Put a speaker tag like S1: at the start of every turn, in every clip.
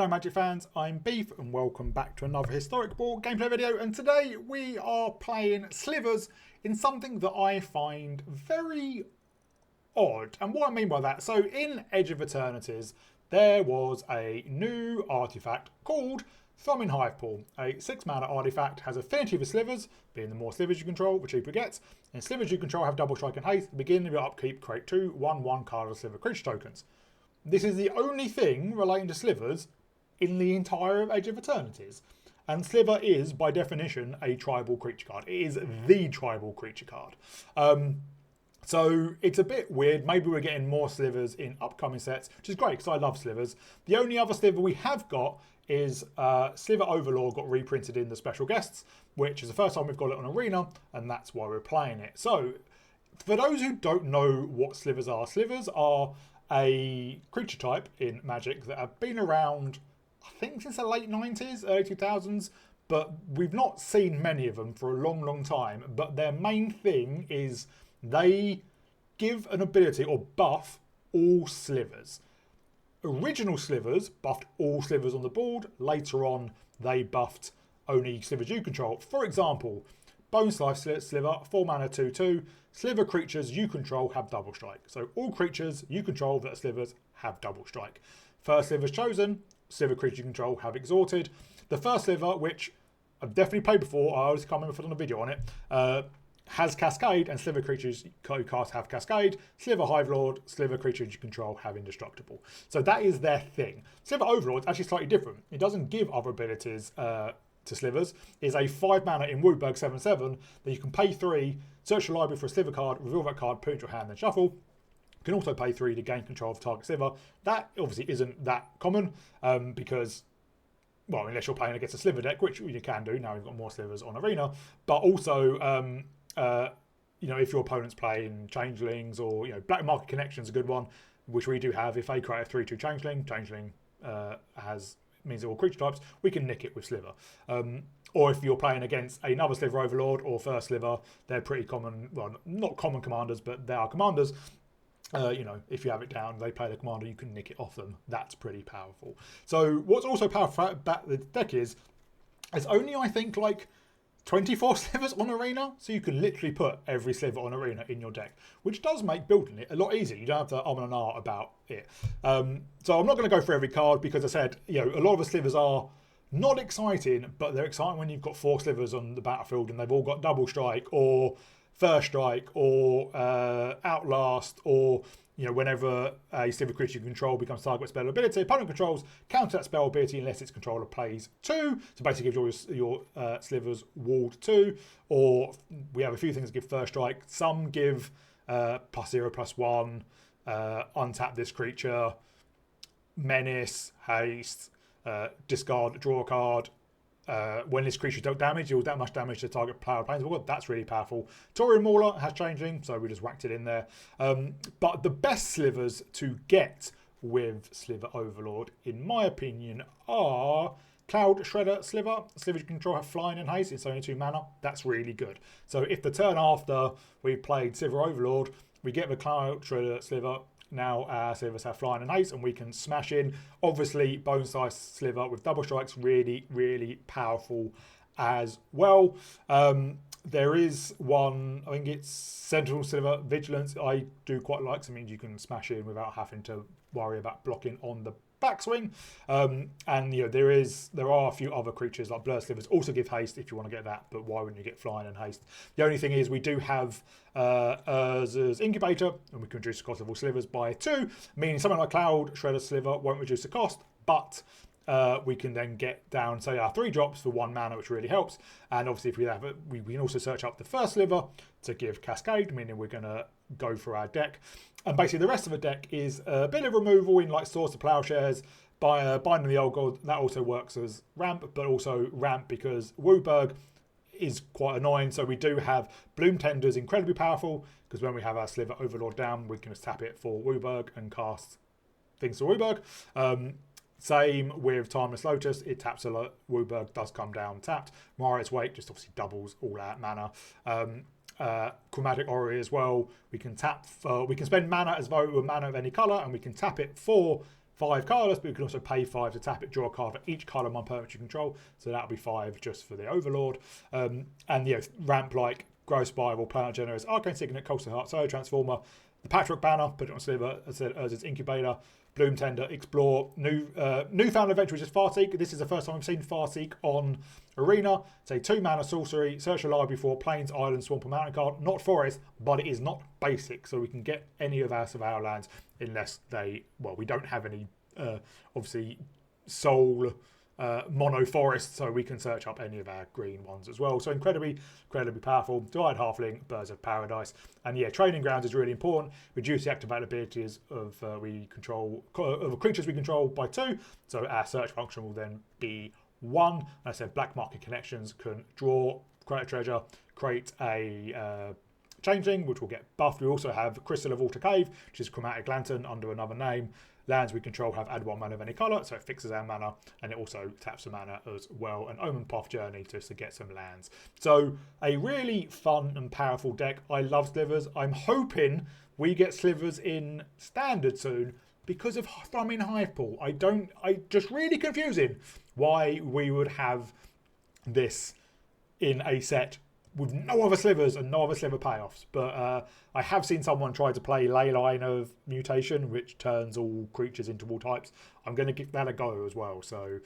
S1: Hello Magic fans, I'm Beef and welcome back to another Historic Brawl gameplay video, and today we are playing Slivers in something that I find very odd. And what I mean by that, so in Edge of Eternities there was a new artifact called Thrumming Hive Pool. A 6 mana artifact, has affinity for slivers, being the more slivers you control, the cheaper it gets, and slivers you control have double strike and haste. At the beginning of your upkeep, create 2 1/1 card sliver creature tokens. This is the only thing relating to slivers in the entire Age of Eternities. And Sliver is, by definition, a tribal creature card. It is the tribal creature card. So it's a bit weird. Maybe we're getting more slivers in upcoming sets, which is great because I love slivers. The only other sliver we have got is Sliver Overlord got reprinted in the special guests, which is the first time we've got it on Arena, and that's why we're playing it. So for those who don't know what slivers are a creature type in Magic that have been around, I think, since the late 90s, early 2000s, but we've not seen many of them for a long, long time. But their main thing is they give an ability or buff all slivers. Original slivers buffed all slivers on the board. Later on, they buffed only slivers you control. For example, Bone Slice Sliver, 4 mana 2/2. Sliver creatures you control have double strike. So all creatures you control that are slivers have double strike. First sliver's chosen. Sliver creatures you control have exalted. The first sliver, which I've definitely played before, I always can't remember if I've done a video on it, has Cascade, and Sliver creatures you cast have Cascade. Sliver Hive Lord, Sliver creatures you control have Indestructible. So that is their thing. Sliver Overlord is actually slightly different. It doesn't give other abilities to slivers. Is a 5 mana in Wooburg 7/7 that you can pay 3, search your library for a sliver card, reveal that card, put it in your hand, then shuffle. You can also pay 3 to gain control of target sliver. That obviously isn't that common because, well, unless you're playing against a sliver deck, which you can do now, you've got more slivers on Arena. But also, you know, if your opponent's playing changelings or, you know, Black Market Connection's a good one, which we do have. If they create a 3/2 changeling means all creature types, we can nick it with Sliver. Or if you're playing against another Sliver Overlord or First Sliver, they're pretty common, well, not common commanders, but they are commanders. You know, if you have it down, they play the commander, you can nick it off them. That's pretty powerful. So what's also powerful about the deck is, it's only, I think, like 24 slivers on Arena, so you can literally put every sliver on Arena in your deck, which does make building it a lot easier. You don't have to and ah about it. So I'm not going to go for every card because I said, you know, a lot of the slivers are not exciting, but they're exciting when you've got 4 slivers on the battlefield and they've all got double strike or first strike or outlast, or, you know, whenever a sliver creature you control becomes target spell ability, opponent controls counter that spell ability unless its controller plays 2. So basically gives your slivers walled 2. Or we have a few things that give first strike. Some give +0/+1, untap this creature, menace, haste, discard, draw a card. When this creature dealt damage, deals that much damage to target player or planeswalker. That's really powerful. Taurian Mauler has changeling, so we just whacked it in there. But the best slivers to get with Sliver Overlord, in my opinion, are Cloud Shredder Sliver. Slivers you control have flying and haste. It's only 2 mana. That's really good. So if the turn after we played Sliver Overlord, we get the Cloud Shredder Sliver. Now our slivers have flying and haste and we can smash in. Obviously, Bone Slice Sliver with double strikes, really, really powerful as well. There is one, I think it's Sentinel Sliver Vigilance, I do quite like. So it means you can smash in without having to worry about blocking on the backswing. And you know, there are a few other creatures like Blur Slivers also give haste if you want to get that, but why wouldn't you get flying and haste? The only thing is we do have Urza's Incubator, and we can reduce the cost of all slivers by 2, meaning something like Cloud Shredder Sliver won't reduce the cost, but we can then get down, say, our 3 drops for 1 mana, which really helps. And obviously if we have it, we can also search up the first sliver to give Cascade, meaning we're going to go for our deck. And basically the rest of the deck is a bit of removal in like Source of Plowshares, by Binding the Old God. That also works as ramp, but also ramp because Wooburg is quite annoying. So we do have Bloom Tenders, incredibly powerful, because when we have our Sliver Overlord down, we can just tap it for Wooburg and cast things to Wooburg. Same with Timeless Lotus, it taps a lot. Wooburg does come down tapped. Marius Wake just obviously doubles all out mana. Chromatic Orrery as well. We can tap for, we can spend mana as though it were mana of any colour, and we can tap it for 5 colours, but you can also pay 5 to tap it, draw a card for each colour of one permanent you control. So that'll be 5 just for the Overlord. And yeah, ramp like Growth Spiral, Planet Generous, Arcane Signet, Coastal Heart, Solar Transformer, the Patchwork Banner, put it on Sliver as its Incubator, Bloom Tender, Explore, Newfound Adventure, which is Farseek. This is the first time I've seen Farseek on Arena. It's a 2-mana sorcery, search a library for Plains, Island, Swamp, and Mountain card. Not Forest, but it is not basic, so we can get any of our Surveyor lands unless they, well, we don't have any, obviously, Soul mono forest, so we can search up any of our green ones as well. So incredibly powerful. Dryad Halfling, Birds of Paradise, and yeah, Training Grounds is really important. Reduce the activated abilities of of creatures we control by 2. So our search function will then be 1. And I said Black Market Connections can draw, create a treasure, create a Changeling, which will get buffed. We also have Crystal of Water Cave, which is Chromatic Lantern under another name. Lands we control have add 1 mana of any colour, so it fixes our mana, and it also taps the mana as well. An Omen Path Journey just to get some lands. So a really fun and powerful deck. I love Slivers. I'm hoping we get Slivers in Standard soon because of Thrumming Hive Pool. Just really confusing why we would have this in a set with no other Slivers and no other Sliver payoffs. But I have seen someone try to play Leyline of Mutation, which turns all creatures into all types. I'm going to give that a go as well. So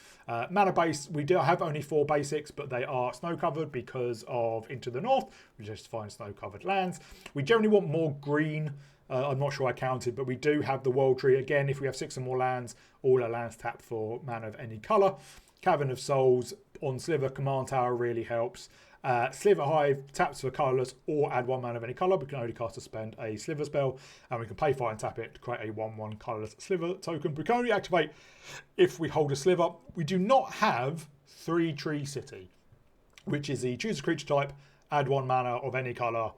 S1: mana base, we do have only 4 basics, but they are snow covered because of Into the North. We just find snow covered lands. We generally want more green. I'm not sure I counted, but we do have the World Tree. Again, if we have 6 or more lands, all our lands tap for mana of any colour. Cavern of Souls on Sliver Command Tower really helps. Sliver Hive taps for colourless or add 1 mana of any colour. We can only cast or spend a Sliver spell, and we can pay 5 and tap it to create a 1/1 colourless Sliver token. We can only activate if we hold a Sliver. We do not have 3 Tree City, which is the choose a creature type, add 1 mana of any colour,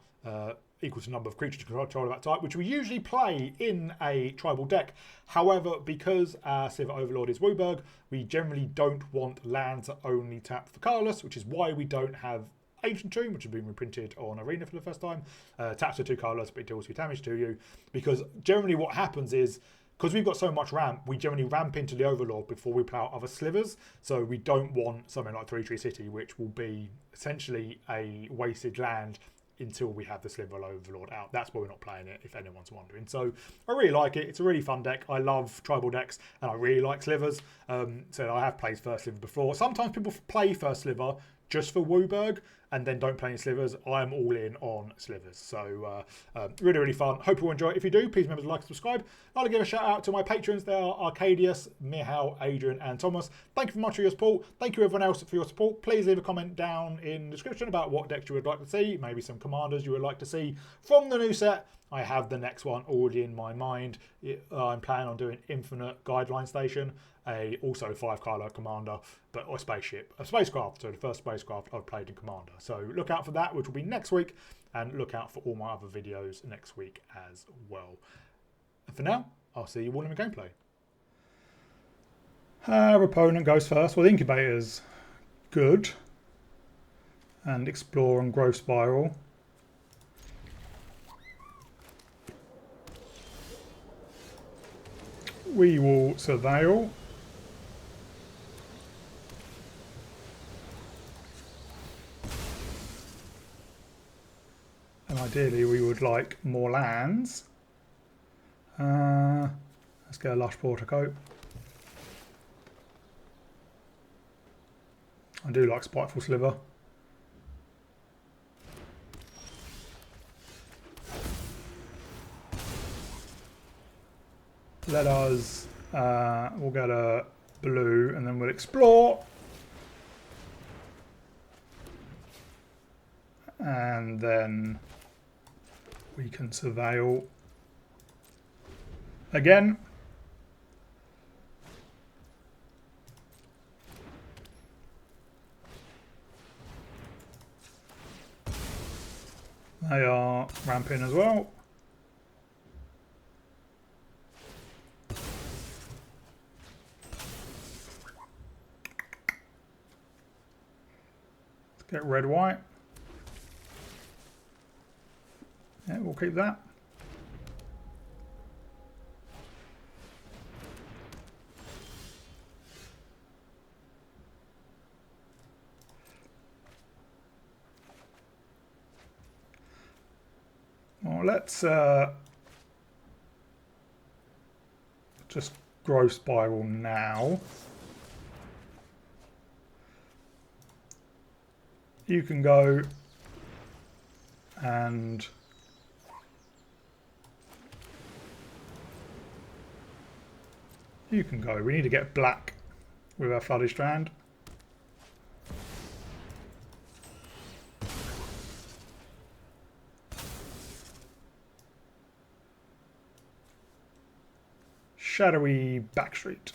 S1: equals the number of creatures to control of that type, which we usually play in a tribal deck. However, because our Sliver Overlord is Wooburg, we generally don't want lands that only tap for colourless, which is why we don't have Ancient Tomb, which has been reprinted on Arena for the first time. Taps for 2 colourless, but it deals 2 damage to you. Because generally what happens is, because we've got so much ramp, we generally ramp into the Overlord before we play out other Slivers. So we don't want something like 3 Tree City, which will be essentially a wasted land until we have the Sliver Overlord out. That's why we're not playing it, if anyone's wondering. So I really like it. It's a really fun deck. I love tribal decks, and I really like Slivers. So I have played First Sliver before. Sometimes people play First Sliver just for Wooburg and then don't play any Slivers. I'm all in on Slivers. So really, really fun. Hope you enjoy it. If you do, please remember to like and subscribe. I'll give a shout out to my patrons. They are Arcadius, Mihal, Adrian, and Thomas. Thank you very much for your support. Thank you everyone else for your support. Please leave a comment down in the description about what decks you would like to see. Maybe some commanders you would like to see from the new set. I have the next one already in my mind. I'm planning on doing Infinite Guideline Station, also 5 colour commander, but a spacecraft. So the first spacecraft I've played in Commander. So look out for that, which will be next week, and look out for all my other videos next week as well. And for now, I'll see you all in the gameplay. Our opponent goes first. Well, the Incubator's good, and Explore and Growth Spiral. We will Surveil. And ideally we would like more lands. Let's get a Lush Portico. I do like Spiteful Sliver. Let us, we'll get a blue and then we'll explore. And then we can surveil again. They are ramping as well. Get red, white. Yeah, we'll keep that. Well, let's just growth spiral now. You can go and you can go. We need to get black with our Flooded Strand. Shadowy Backstreet.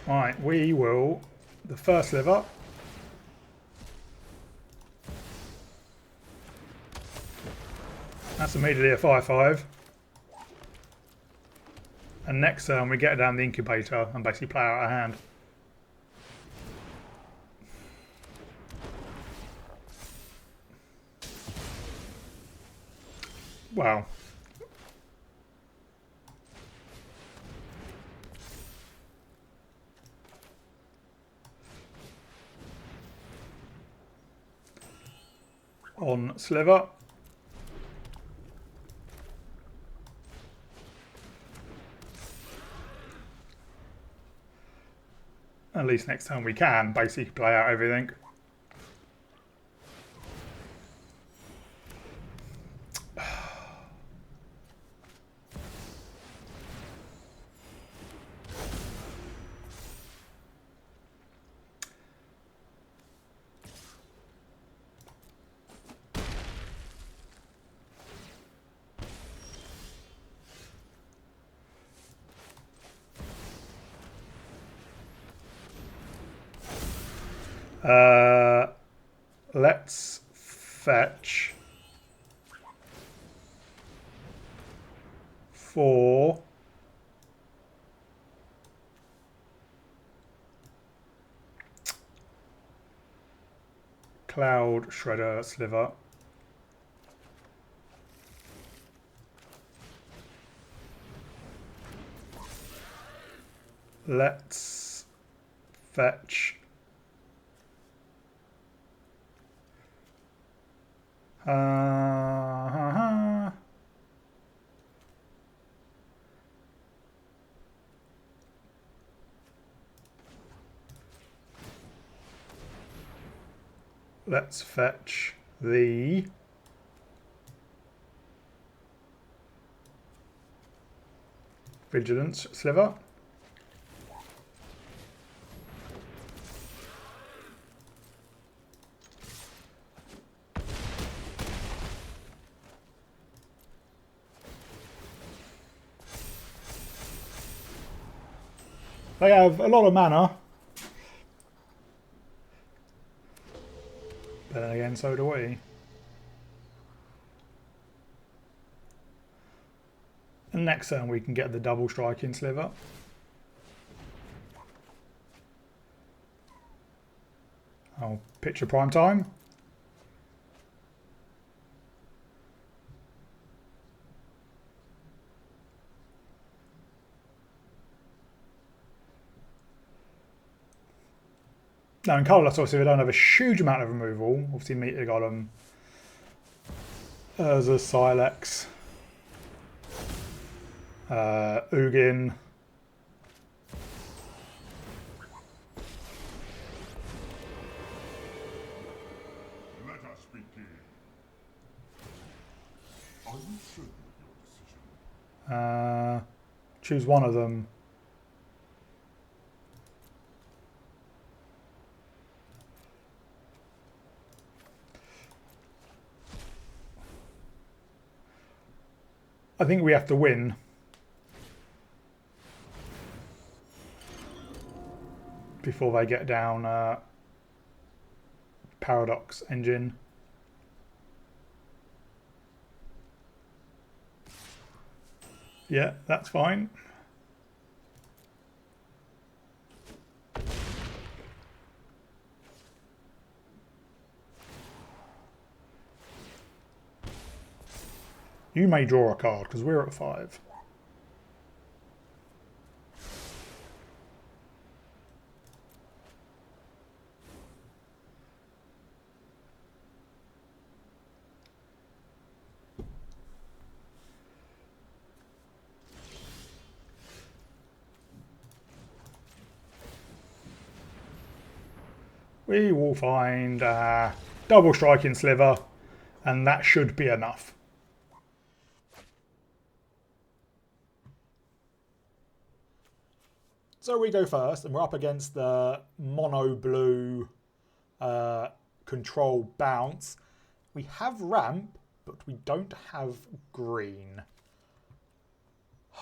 S1: Right, we will, the first sliver. That's immediately a 5/5. And next turn we get down the incubator and basically play out our hand. Wow. On Sliver. At least next time we can basically play out everything. Let's fetch 4 Cloud Shredder Sliver. Let's fetch let's fetch the Vigilance Sliver. They have a lot of mana. But then again, so do we. And next turn we can get the double striking Sliver. I'll picture prime time. Now in colourless, obviously we don't have a huge amount of removal. Obviously Meter Golem, Urza, Silex, Ugin.
S2: Let us begin. Are you certain of your decision?
S1: Choose one of them. I think we have to win. Before they get down Paradox Engine. Yeah, that's fine. You may draw a card because we're at 5. We will find double striking Sliver, and that should be enough. So we go first, and we're up against the mono blue control bounce. We have ramp, but we don't have green.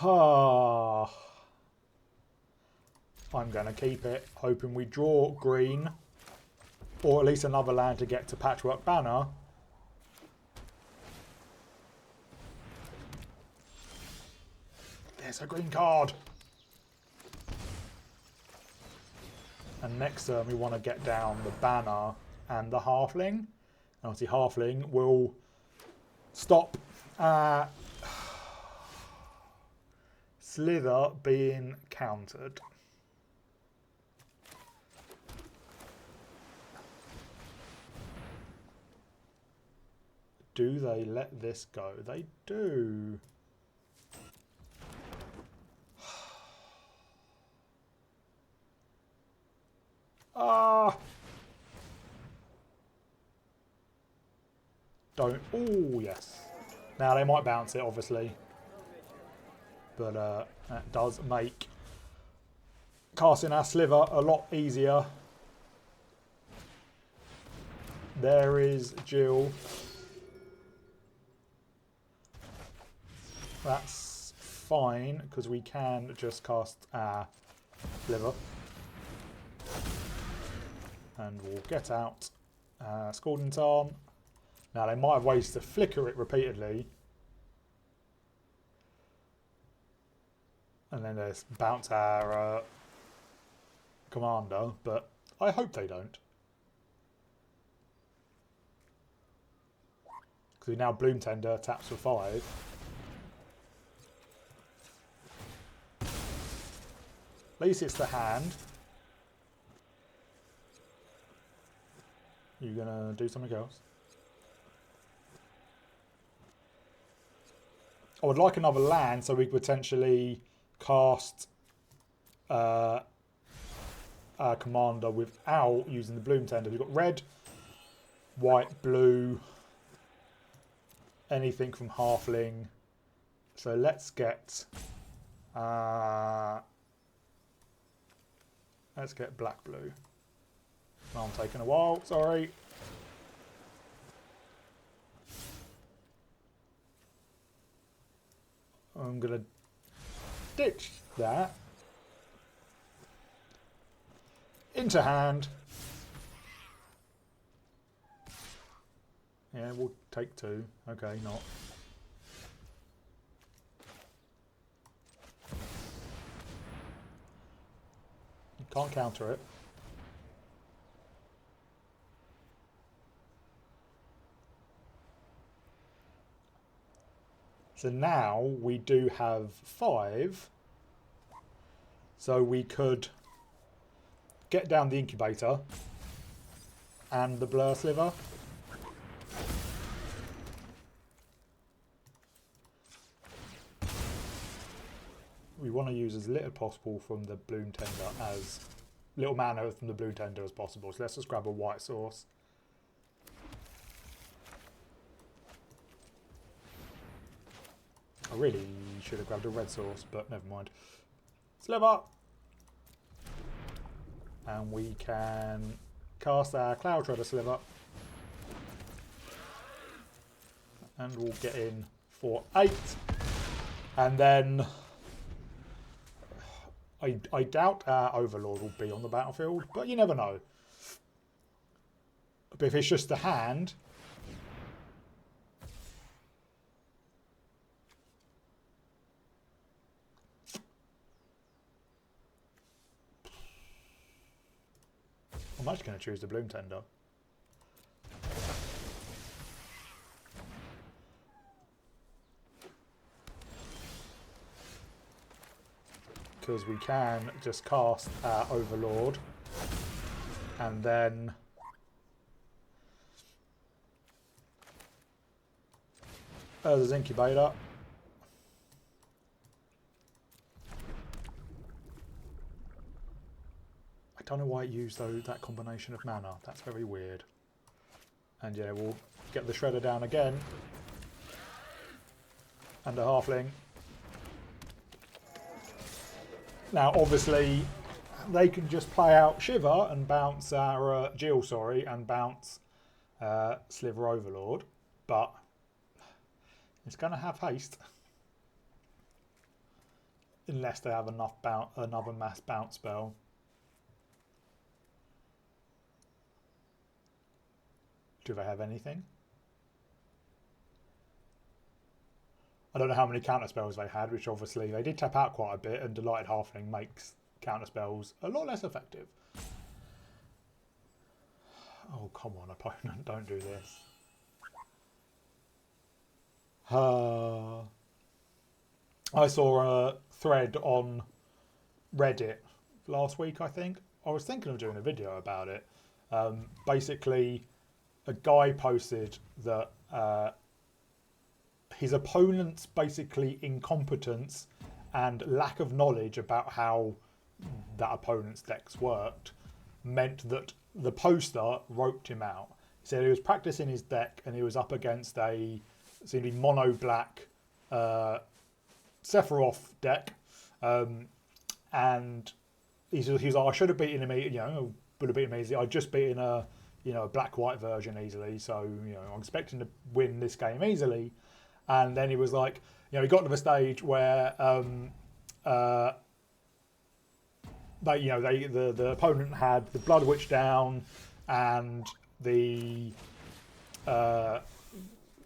S1: I'm going to keep it, hoping we draw green, or at least another land to get to Patchwork Banner. There's a green card. And next turn we want to get down the banner and the halfling. And obviously halfling will stop Slither being countered. Do they let this go? They do. Don't. Oh, yes. Now, they might bounce it, obviously. But that does make casting our Sliver a lot easier. There is Jill. That's fine, because we can just cast our Sliver. And we'll get out Scalding Tarn. Now, they might have ways to flicker it repeatedly. And then there's bounce our commander, but I hope they don't. Because we now Bloom Tender, taps for 5. At least it's the hand. You gonna do something else? I would like another land so we could potentially cast our commander without using the Bloom Tender. We've got red, white, blue, anything from halfling. So let's get black blue. Oh, I'm taking a while, sorry. I'm gonna ditch that into hand. Yeah, we'll take 2. Okay, not. You can't counter it. So now we do have 5. So we could get down the incubator and the Blur Sliver. We want to use as little possible from the Bloom Tender, as little mana from the Bloom Tender as possible. So let's just grab a white source. I really should have grabbed a red source, but never mind. Sliver! And we can cast our Cloud Treader Sliver. And we'll get in for 8. And then I doubt our Overlord will be on the battlefield, but you never know. But if it's just the hand, I'm actually going to choose the Bloom Tender. Because we can just cast our Overlord and then there's Incubator. I don't know why it used that combination of mana. That's very weird. And yeah, we'll get the Shredder down again. And a Halfling. Now, obviously, they can just play out Shiver and bounce our Jill, and bounce Sliver Overlord, but it's going to have haste unless they have enough another mass bounce spell. Do they have anything? I don't know how many counter spells they had, which obviously they did tap out quite a bit, and Delighted Halfling makes counter spells a lot less effective. Oh, come on, opponent, don't do this. I saw a thread on Reddit last week, I think. I was thinking of doing a video about it. Basically, a guy posted that his opponent's basically incompetence and lack of knowledge about how that opponent's decks worked meant that the poster roped him out. He said he was practicing his deck and he was up against a seemed to be mono black Sephiroth deck, and he's like, I should have beaten him, would have beaten him easily. I just beaten a black white version easily, so I'm expecting to win this game easily. And then he was like, he got to the stage where the opponent had the Blood Witch down and the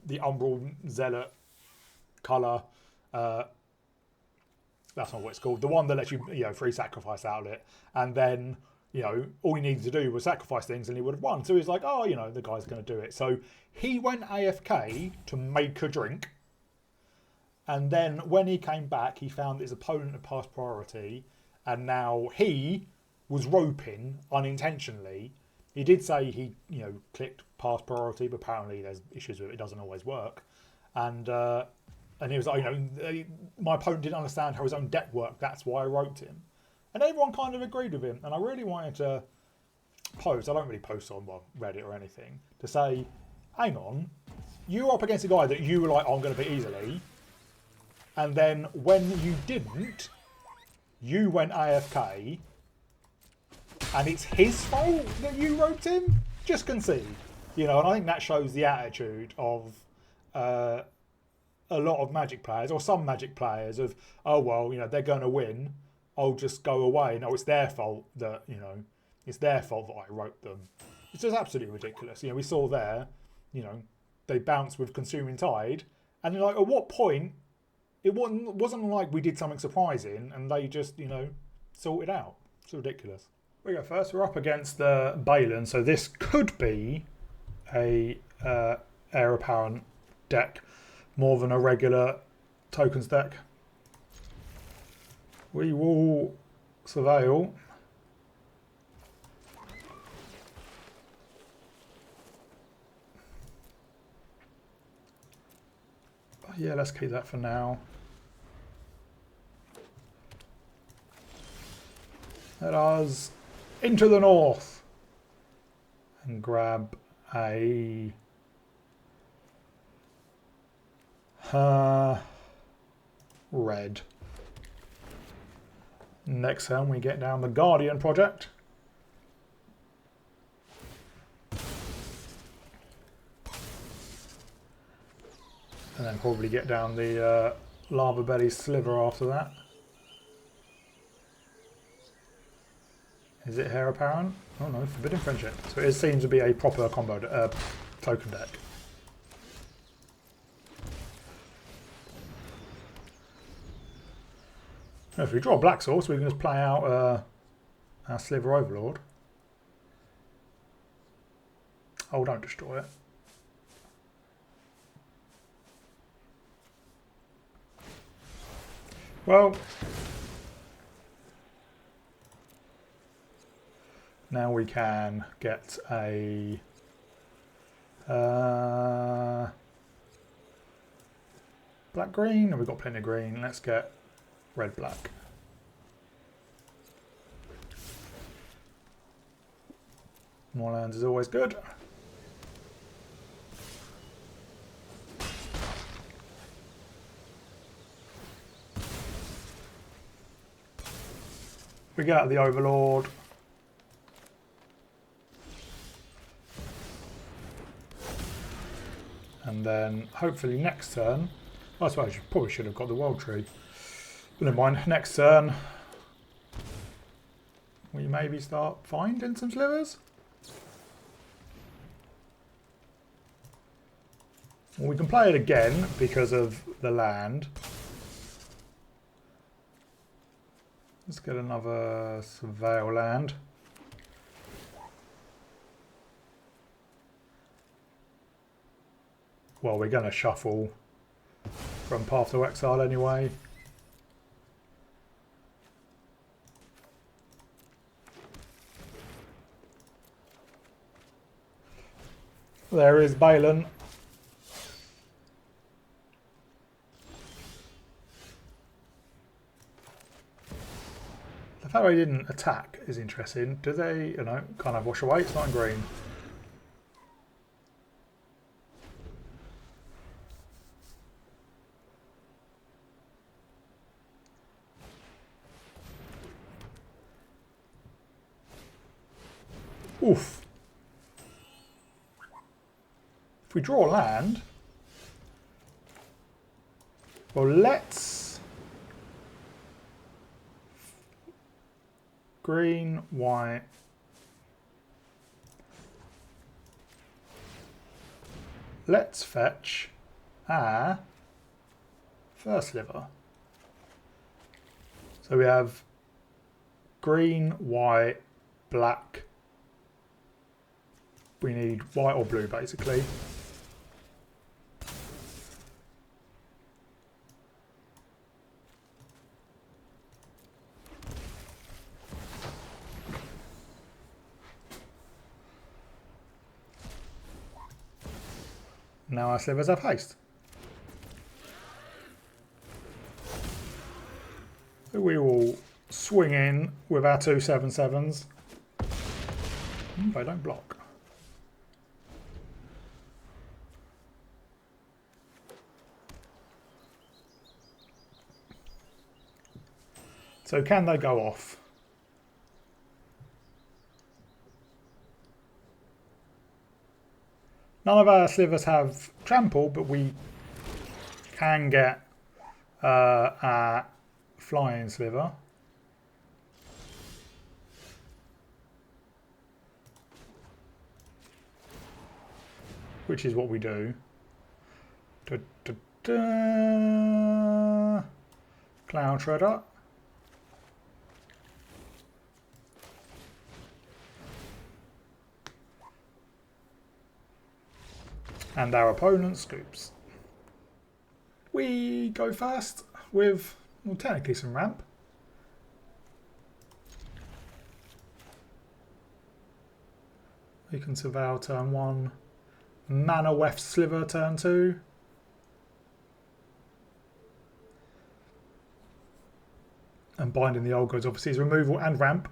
S1: Umbral Zealot colour. That's not what it's called. The one that lets you free sacrifice out of it. And then all he needed to do was sacrifice things and he would have won. So he's like, oh, the guy's going to do it. So he went AFK to make a drink. And then when he came back, he found his opponent had passed priority. And now he was roping unintentionally. He did say he, clicked pass priority, but apparently there's issues with it. It doesn't always work. And he was like, my opponent didn't understand how his own deck worked. That's why I roped him. And everyone kind of agreed with him. And I really wanted to post, I don't really post on Reddit or anything, to say, hang on, you were up against a guy that you were like, I'm going to beat easily. And then when you didn't, you went AFK. And it's his fault that you roped him? Just concede. And I think that shows the attitude of a lot of Magic players, or some Magic players, of, oh, well, they're going to win. I'll just go away. No, it's their fault that, it's their fault that I roped them. It's just absolutely ridiculous. We saw there, they bounced with Consuming Tide. And like, at what point, it wasn't like we did something surprising and they just, sorted out. It's ridiculous. We go first. We're up against the Balin, so this could be a Heir Apparent deck more than a regular tokens deck. We will surveil. Yeah, let's keep that for now. Let us into the north and grab a red. Next turn we get down the Guardian Project. And then probably get down the Lava Belly Sliver after that. Is it Heir Apparent? Oh no, Forbidden Friendship. So it seems to be a proper combo token deck. Now, if we draw a black source, we can just play out our Sliver Overlord. Oh, don't destroy it. Well, now we can get a black-green, and we've got plenty of green. Let's get red-black. some more lands is always good. We get out the Overlord. And then hopefully next turn, I suppose you probably should have got the World Tree. But never mind, next turn we maybe start finding some slivers. Well, we can play it again because of the land. Let's get another Surveil land. Well, we're going to shuffle from Path to Exile anyway. There is Balin. The fact they didn't attack is interesting. Do they, you know, kind of wash away? It's not in green. Oof. If we draw land, well, let's green, white. Let's fetch our first sliver. So we have green, white, black. We need white or blue, basically. Now our slivers have haste. So we will swing in with our 2 7/7s. They don't block. So can they go off? None of our slivers have trample, but we can get our flying sliver. Which is what we do. Da, da, da. Cloud Shredder. And our opponent scoops. We go first with, well, technically some ramp. We can surveil turn 1. Mana Weft Sliver turn 2. And Binding the Old Gods obviously is removal and ramp.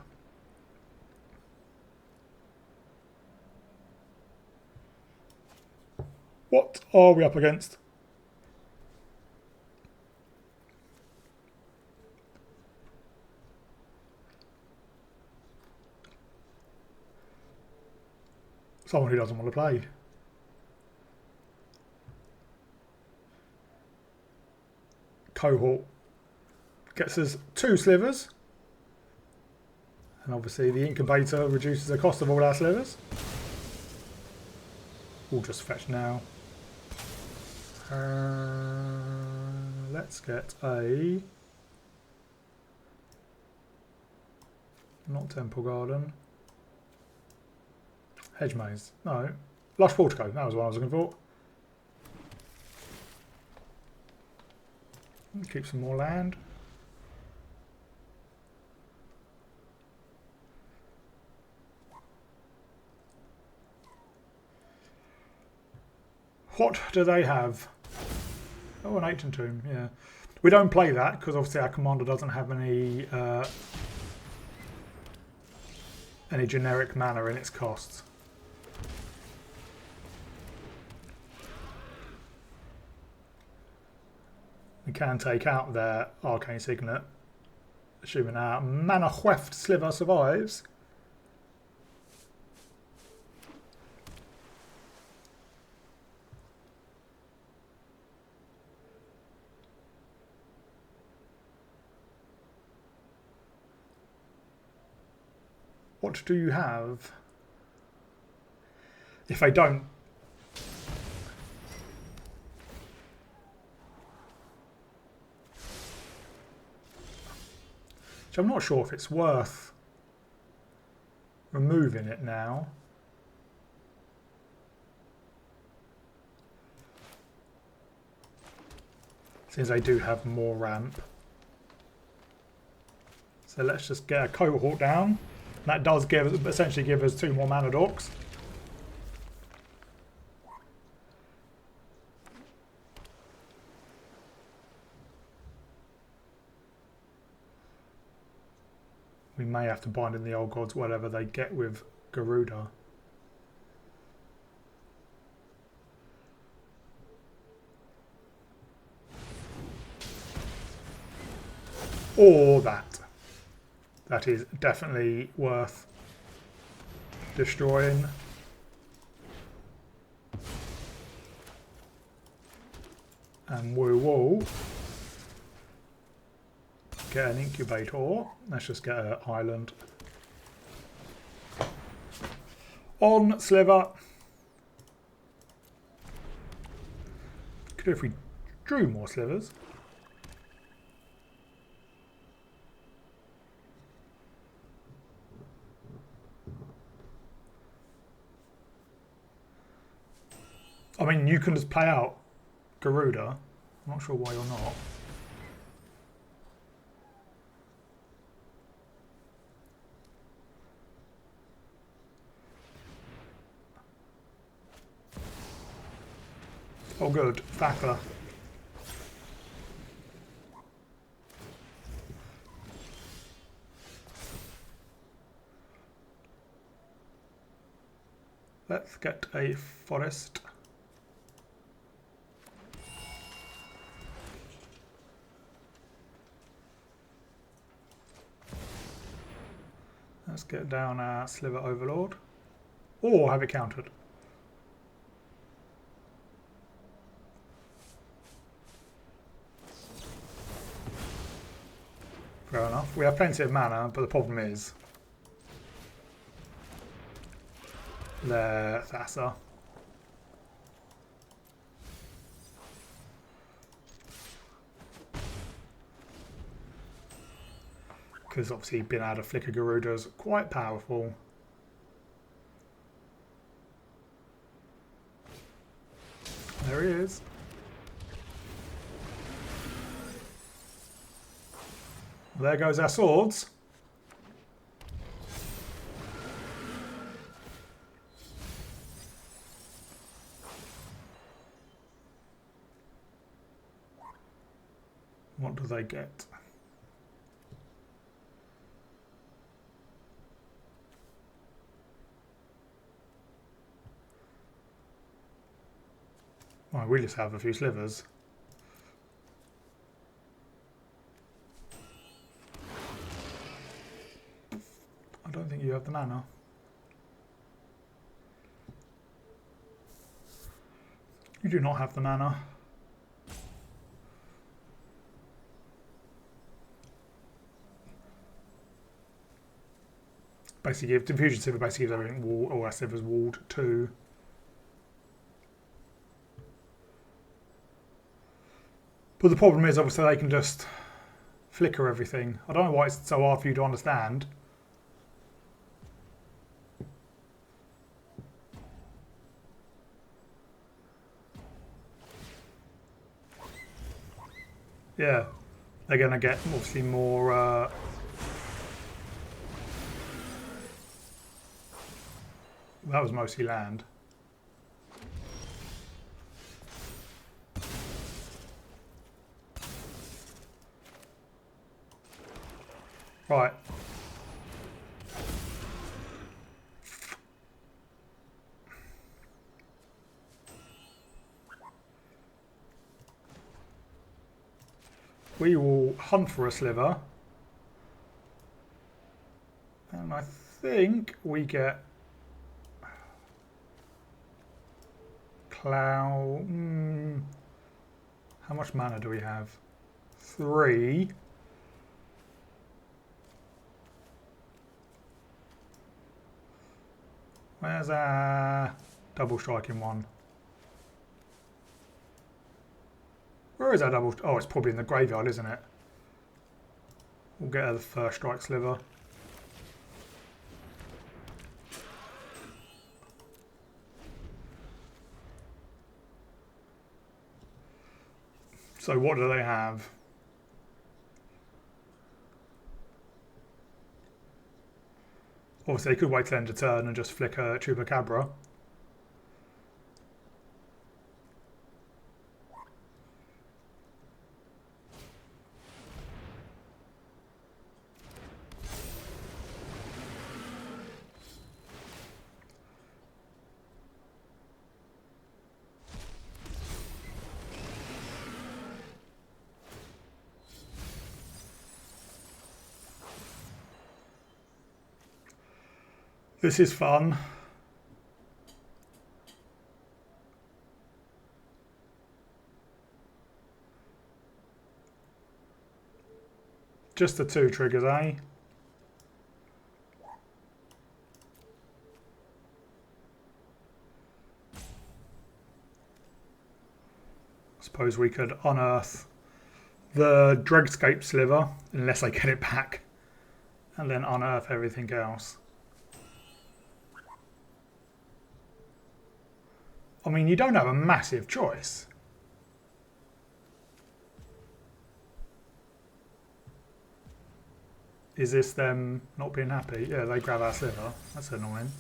S1: What are we up against? Someone who doesn't want to play. Cohort gets us 2 slivers. And obviously the incubator reduces the cost of all our slivers. We'll just fetch now. Let's get a... Not Temple Garden. Hedge Maze. No. Lush Portico. That was what I was looking for. Keep some more land. What do they have? Oh, an Ancient Tomb, yeah. We don't play that because obviously our commander doesn't have any generic mana in its costs. We can take out their Arcane Signet, assuming our Mana Weft Sliver survives. What do you have? If they don't... I'm not sure if it's worth removing it now. Since they do have more ramp. So let's just get a cohort down. That does essentially give us 2 more mana dorks. We may have to bind in the old gods whatever they get with Garuda. Or that. That is definitely worth destroying. And we will get an incubator. Let's just get an island. On Sliver. Could do if we drew more slivers. I mean, you can just play out Garuda. I'm not sure why you're not. Oh good, Thacker. Let's get a forest. Let's get down our Sliver Overlord. Or have it countered. Fair enough. We have plenty of mana, but the problem is their Thassa. Because obviously being able to flicker Garuda is quite powerful. There he is. There goes our swords. What do they get? Well, we just have a few slivers. I don't think you have the mana. You do not have the mana. Basically, if Diffusion Sliver basically gives everything wall, all our slivers walled too. But the problem is, obviously, they can just flicker everything. I don't know why it's so hard for you to understand. Yeah, they're going to get obviously more... that was mostly land. Right. we will hunt for a Sliver. And I think we get Cloud. How much mana do we have? 3. Where's our double striking one? Where is our double? Oh, it's probably in the graveyard, isn't it? We'll get her the first strike Sliver. So what do they have? Obviously, they could wait till end of turn and just flick a Chupacabra. This is fun. Just the 2 triggers, eh? I suppose we could unearth the Dregscape Sliver, unless I get it back, and then unearth everything else. I mean, you don't have a massive choice. Is this them not being happy? Yeah, they grab our Sliver. That's annoying.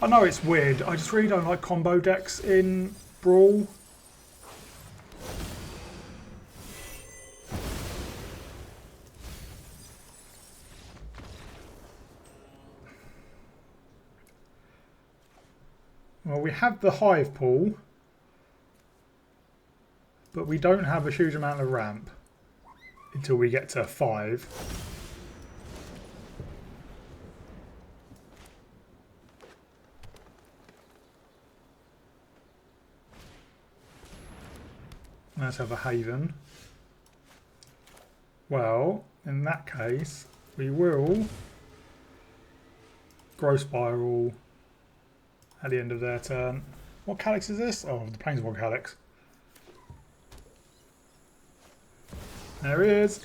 S1: I know it's weird. I just really don't like combo decks in Brawl. Well, we have the Hive Pool, but we don't have a huge amount of ramp until we get to 5. Let's have a Haven. Well, in that case, we will Growth Spiral at the end of their turn. What Calyx is this? Oh, the Planeswalker Calyx. There he is.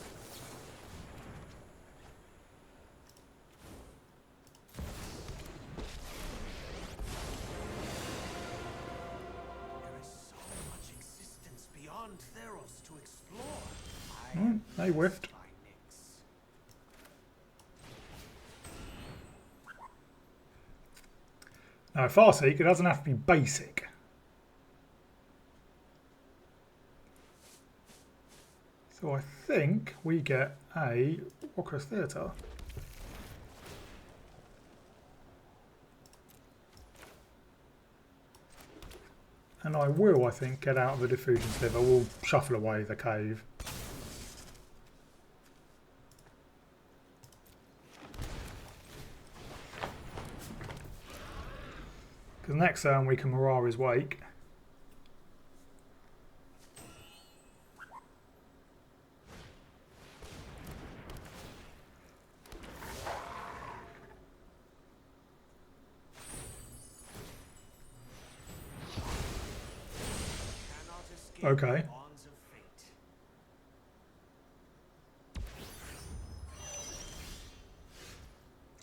S1: They whiffed. Now, Farseek, it doesn't have to be basic. So I think we get a Walker's Theatre. And I will, I think, get out of the Diffusion Sliver. We'll shuffle away the cave. Because next turn we can Mirari's Wake. Okay.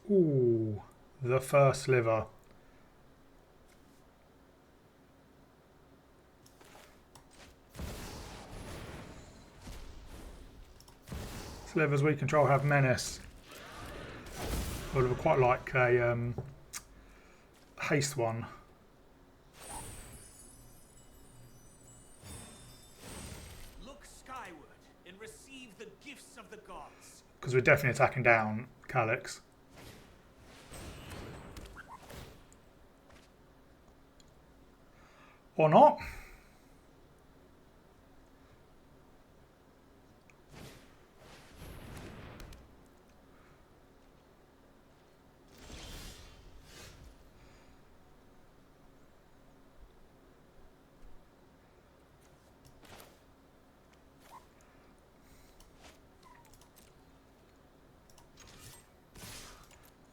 S1: Ooh, the first Sliver. Slivers we control have Menace. I would have quite like a haste one.
S3: Look skyward and receive the gifts of the gods.
S1: Because we're definitely attacking down Calyx. Or not.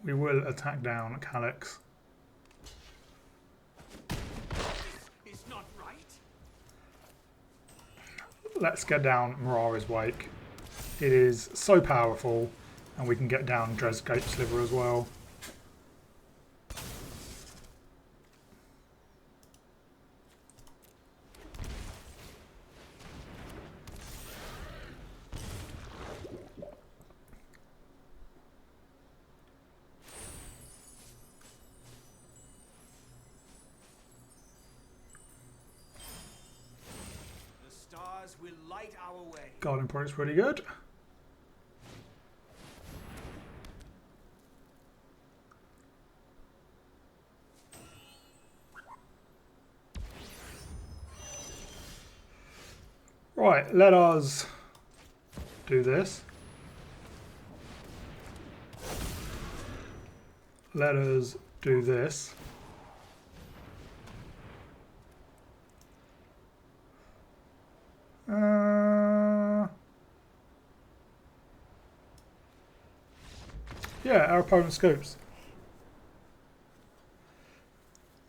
S1: We will attack down Calyx.
S3: Is not right.
S1: Let's get down Mirara's Wake. It is so powerful, and we can get down Dresgate Sliver as well.
S3: Will light our way.
S1: Guardian Product's pretty good. Right, let us do this. Let us do this. Yeah, our opponent scoops.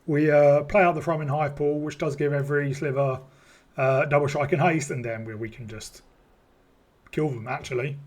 S1: We play out the Thrumming Hive pool, which does give every sliver double strike and haste, and then we can just kill them, actually.